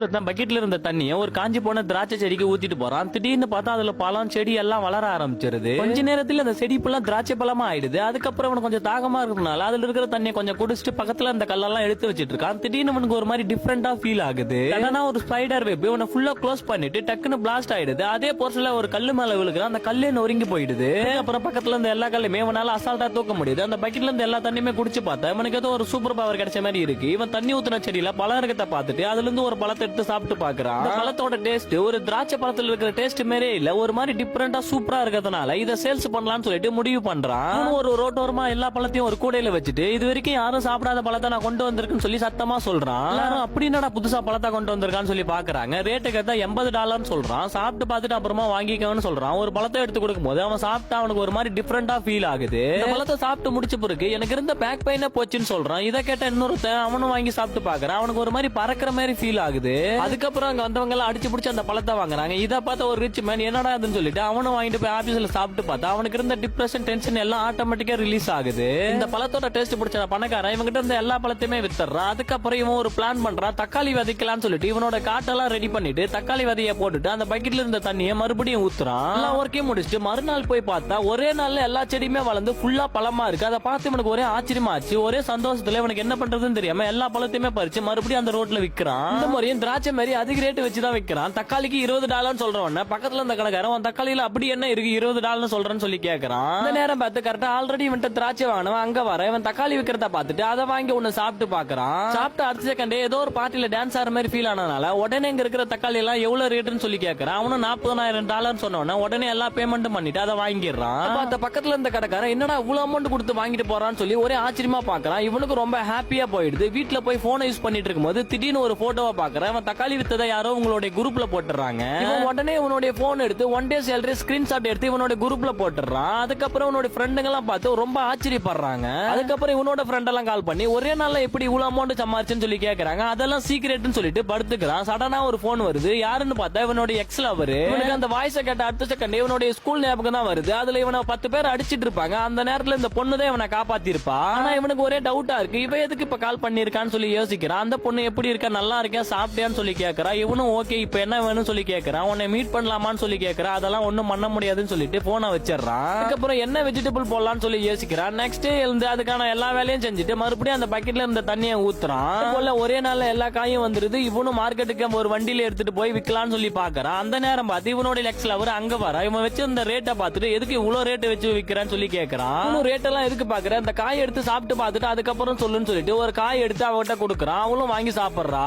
பக்கெட்ல இருந்த தண்ணிய ஒரு காஞ்சி போன திராட்சை செடிக்கு ஊத்திட்டு போறான். திடீர்னு பார்த்தா அதுல பழம் செடி எல்லாம் வளர ஆரம்பிச்சிருது. கொஞ்ச நேரத்துல அந்த செடி ஃபுல்லா திராட்சை பழமா ஆயிடுது. அதுக்கப்புறம் அவனுக்கு கொஞ்சம் தாகமா இருக்கறனால அதுல இருக்கிற தண்ணியை கொஞ்சம் குடிச்சிட்டு பக்கத்துல அந்த கல்லெல்லாம் எடுத்து வச்சிட்டு இருக்கான். திடீர்னு அவனுக்கு ஒரு மாதிரி டிஃபரெண்டா ஃபீல் ஆகுது. ஆனா ஒரு ஸ்பைடர் வெப் இவனை ஃபுல்லா க்ளோஸ் பண்ணிட்டு டக்குன்னு பிளாஸ்ட் ஆயிடுது. அதே போர்ஸ்ல ஒரு கல்லு மேல விழுகுறான். அந்த கல்லே நொறுங்கி போயிடுது. அப்புறம் பக்கத்துல இருந்த எல்லா கல்லுமே இவனால அசால்ட்டா தூக்க முடியுது. அந்த பக்கெட்ல இருந்து எல்லா தண்ணியுமே குடிச்சு பார்த்தா இவனுக்கு ஏதோ ஒரு சூப்பர் பவர் கிடைச்ச மாதிரி இருக்கு. இவன் தண்ணி ஊத்துன செடியில பழம் இருக்கத்தை பார்த்துட்டு அதுல இருந்து ஒரு பழத்தை எடுத்து சாப்பிட்டு பாக்குறான். அந்த பழத்தோட டேஸ்ட் ஒரு திராட்சை பழத்துல இருக்கிற டேஸ்ட் மாதிரியே இல்ல, ஒரு மாதிரி டிஃபரெண்டா சூப்பரா இருக்கிறதுனால இத சேல்ஸ் பண்ணலாம்னு சொல்லிட்டு முடிவு பண்றான். ஒரு ரோட்டோரமா எல்லா பழத்தையும் ஒரு கூடையில வச்சுட்டு இது வரைக்கும் யாரும் சாப்பிடாத பழத்தை நான் கொண்டு வந்திருக்குன்னு சொல்லி சத்தமா சொல்றான். எல்லாரும் அப்படின்னா புதுசா பழத்தை கொண்டு வந்திருக்கான்னு சொல்லி பாக்குறாங்க. ரேட்டு கேட்டா $80 சொல்றான். சாப்பிட்டு பார்த்துட்டு அப்புறமா வாங்கிக்கணும்னு சொல்றான். ஒரு பழத்தை எடுத்து கொடுக்கும் போது அவன் சாப்பிட்டா அவனுக்கு ஒரு மாதிரி டிஃபரெண்டா ஃபீல் ஆகுது. இந்த பழத்தை சாப்பிட்டு முடிச்ச பிறகு எனக்கு இருந்த பேக் பெயினே போச்சுன்னு சொல்றான். இதை கேட்ட இன்னொருத்தன் அவனும் வாங்கி சாப்பிட்டு பாக்குறான். அவனுக்கு ஒரு மாதிரி பறக்கிற மாதிரி ஃபீல் ஆகுது. அதுக்கப்புறம் அங்க வந்தவங்க எல்லாம் அடிச்சு பிடிச்சி அந்த பழத்தை வாங்குறாங்க. இதை பார்த்த ஒரு ரிச் மேன் என்னடா அதுன்னு சொல்லிட்டு அவனும் வாங்கிட்டு போய் ஆபீஸ்ல சாப்பிட்டு பார்த்தா அவனுக்கு இருந்த டிப்ரெஷன் டென்ஷன் எல்லாம் ஆட்டோமேட்டிக்கா ரிலீஸ் ஆகுது. இந்த பழத்தோட டேஸ்ட் பிடிச்ச பணக்காரன் இவங்கிட்ட இருந்த எல்லா பழத்தையுமே வித்துறான். அதுக்கப்புறம் இவன் ஒரு பிளான் பண்றான். தக்காளி விதைக்கலாம்னு சொல்லிட்டு இவனோட காட்டெல்லாம் ரெடி பண்ணிட்டு தக்காளி விதைய போட்டுட்டு அந்த பக்கெட்ல இருந்த தண்ணியை மறுபடியும் ஊத்துறான். எல்லா ஒர்க்கையும் முடிச்சுட்டு மறுநாள் போய் பார்த்தா ஒரே நாள்ல எல்லா செடியுமே வளர்ந்து ஃபுல்லா பழமா இருக்கு. அதை பார்த்து இவனுக்கு ஒரே ஆச்சரியமா ஆச்சு. ஒரே சந்தோஷத்துல இவனுக்கு என்ன பண்றதுன்னு தெரியாம எல்லா பழத்தையுமே பறிச்சு மறுபடியும் அந்த ரோட்ல விக்கிறான். இந்த முறையும் திராட்சை மாதிரி அதிக ரேட் வச்சுதான் விக்கிறான். தக்காளிக்கு $20 சொல்றவன் பக்கத்துல இருந்த கடைக்காரன் தக்காளியில அப்படி என்ன இருக்கு $20 சொல்றேன்னு சொல்லி கேக்குறான். இந்த நேரம் பார்த்து கரெக்டா ஆல்ரெடி இவன் திராட்சை வாங்கினவன் அங்க வர இவன் தக்காளி விக்கிறத பார்த்துட்டு அதை வாங்கி ஒன்னு சாப்பிட்டு பாக்குறான். சாப்பிட்டு அடுத்த செகண்ட் ஏதோ ஒரு பார்ட்டில டான்ஸ் ஆற மாதிரி ஃபீல் ஆனதுனால உடனே இங்க இருக்கிற தக்காளி எல்லாம் எவ்வளவு ரேட்னு சொல்லி கேக்குறான். அவனும் $40,000 சொன்னவன உடனே எல்லா பேமெண்ட்டும் பண்ணிட்டு அதை வாங்கிடுறான். அந்த பக்கத்துல இருந்த கடைக்காரன் என்னடா இவ்வளவு அமௌண்ட் கொடுத்து வாங்கிட்டு போறான்னு சொல்லி ஒரே ஆச்சரியமா பாக்குறான். இவனுக்கு ரொம்ப ஹாப்பியா போயிடுது. வீட்டுல போய் போனை யூஸ் பண்ணிட்டு இருக்கும்போது திடீர்னு ஒரு போட்டோவை பாக்குறான். அவன் தக்காளி வித்ததை யாரோ உங்களுடைய குரூப்ல போட்டுறாங்க. இவன் உடனே இவனுடைய போன் எடுத்து 1 day salary ஸ்கிரீன்ஷாட் எடுத்து இவனோட குரூப்ல போட்டுறான். அதுக்கப்புறம் இவனோட ஃப்ரெண்டுங்க எல்லாம் பார்த்து ரொம்ப ஆச்சரியப்படுறாங்க. அதுக்கப்புறம் இவனோட ஃப்ரெண்ட் எல்லாம் கால் பண்ணி ஒரே நாள்ல எப்படி இவ்வளவு அமௌண்ட் சம்பாரிச்சுன்னு சொல்லி கேக்குறாங்க. அதெல்லாம் சீக்ரெட்னு சொல்லிட்டு படுத்துக்கிறான். சடனா ஒரு போன் வருது. யாருன்னு பார்த்தா இவனோட எக்ஸ் லவர். இவனுக்கு அந்த வாய்ஸை கேட்ட அடுத்த செகண்ட் இவனுடைய ஸ்கூல் ஞாபகம் தான் வருது. அதுல இவனை 10 பேர் அடிச்சிட்டு இருப்பாங்க. அந்த நேரத்துல இந்த பொண்ணு தான் இவனை காப்பாத்திருப்பா. ஆனா இவனுக்கு ஒரே டவுட்டா இருக்கு. இவ எதுக்கு இப்ப கால் பண்ணிருக்கான்னு சொல்லி யோசிக்கிறான். அந்த பொண்ணு எப்படி இருக்கா, நல்லா இருக்கா, சாப்பிட்டியான்னு சொல்லி கேக்குறா. இவனும் ஓகே இப்ப என்ன வேணும்னு சொல்லி கேக்குறான். உன்னை மீட் பண்ணலாமான்னு சொல்லி கேக்குறா. அதெல்லாம் ஒண்ணும் பண்ண முடியாதுன்னு சொல்லிட்டு போனை வச்சிடறான். அதுக்கப்புறம் என்ன வெஜிடபிள் போடலாம்னு சொல்லி யோசிக்கிறான். நெக்ஸ்ட் டே எழுந்து அதுக்கான எல்லா வேலையும் செஞ்சுட்டு மறுபடியும் அந்த பக்கெட்ல இருந்த தண்ணியை ஊத்துறான். ஒரே நாள்ல எல்லா காயும் வந்துருது. இவனும் மார்க்கெட்டுக்கு ஒரு வண்டியில எடுத்துட்டு போய் விக்கலாம்னு சொல்லி பாக்குறான். அந்த நேரம் பார்த்து இவனோட எக்ஸ்ல அவர் அங்க வர இவன் வச்சு இந்த ரேட்டை பார்த்துட்டு எதுக்கு இவ்வளவு ரேட் வச்சு விக்கிறான்னு சொல்லி கேக்குறான். ரேட் எல்லாம் எதுக்கு பாக்குறேன், அந்த காய் எடுத்து சாப்பிட்டு பார்த்துட்டு அதுக்கப்புறம் சொல்லுன்னு சொல்லிட்டு ஒரு காய் எடுத்து அவகிட்ட கொடுக்குறான். அவளும் வாங்கி சாப்பிடுறா.